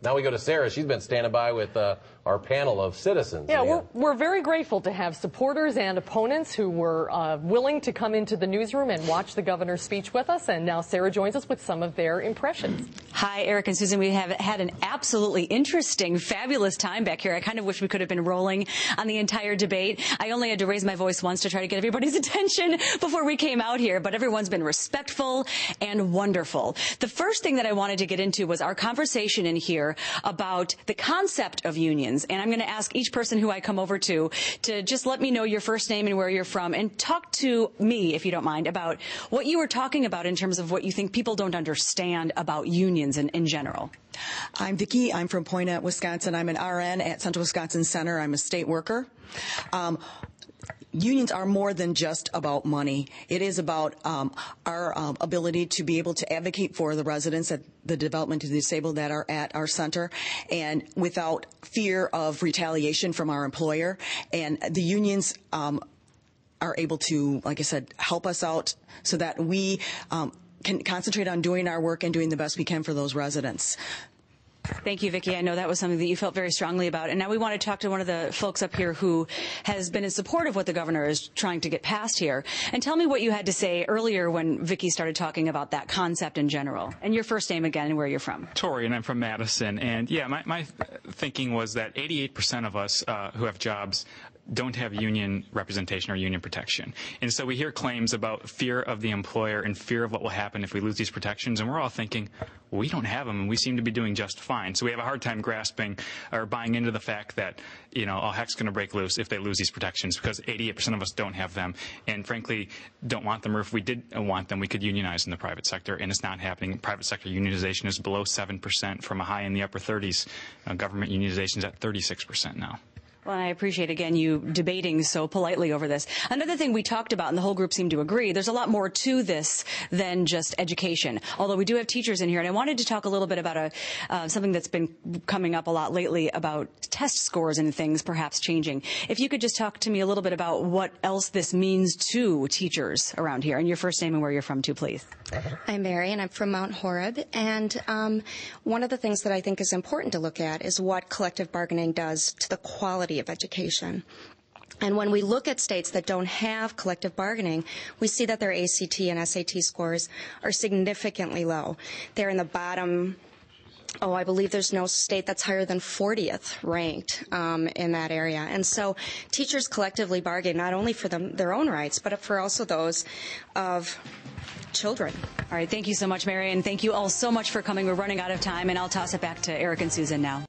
Now we go to Sarah. She's been standing by with our panel of citizens. Yeah, we're very grateful to have supporters and opponents who were willing to come into the newsroom and watch the governor's speech with us. And now Sarah joins us with some of their impressions. Hi, Eric and Susan. We have had an absolutely interesting, fabulous time back here. I kind of wish we could have been rolling on the entire debate. I only had to raise my voice once to try to get everybody's attention before we came out here, but everyone's been respectful and wonderful. The first thing that I wanted to get into was our conversation in here about the concept of unions. And I'm going to ask each person who I come over to just let me know your first name and where you're from, and talk to me, if you don't mind, about what you were talking about in terms of what you think people don't understand about unions in general. I'm Vicki. I'm from Poynette, Wisconsin. I'm an RN at Central Wisconsin Center. I'm a state worker. Unions are more than just about money. It is about our ability to be able to advocate for the residents at the development of the disabled that are at our center, and without fear of retaliation from our employer. And the unions are able to, like I said, help us out so that we can concentrate on doing our work and doing the best we can for those residents. Thank you, Vicki. I know that was something that you felt very strongly about. And now we want to talk to one of the folks up here who has been in support of what the governor is trying to get passed here. And tell me what you had to say earlier when Vicki started talking about that concept in general. And your first name again and where you're from. Tori, and I'm from Madison. And yeah, my thinking was that 88% of us who have jobs don't have union representation or union protection. And so we hear claims about fear of the employer and fear of what will happen if we lose these protections, and we're all thinking, well, we don't have them and we seem to be doing just fine. So we have a hard time grasping or buying into the fact that, all heck's going to break loose if they lose these protections, because 88% of us don't have them and frankly don't want them, or if we did want them, we could unionize in the private sector, and it's not happening. Private sector unionization is below 7% from a high in the upper 30s. Government unionization is at 36% now. Well, I appreciate, again, you debating so politely over this. Another thing we talked about, and the whole group seemed to agree, there's a lot more to this than just education, although we do have teachers in here. And I wanted to talk a little bit about something that's been coming up a lot lately about test scores and things perhaps changing. If you could just talk to me a little bit about what else this means to teachers around here, and your first name and where you're from, too, please. I'm Mary, and I'm from Mount Horeb. And one of the things that I think is important to look at is what collective bargaining does to the quality of education. And when we look at states that don't have collective bargaining, we see that their ACT and SAT scores are significantly low. They're in the bottom, I believe there's no state that's higher than 40th ranked in that area. And so teachers collectively bargain not only for their own rights, but for also those of children. All right. Thank you so much, Mary, and thank you all so much for coming. We're running out of time, and I'll toss it back to Eric and Susan now.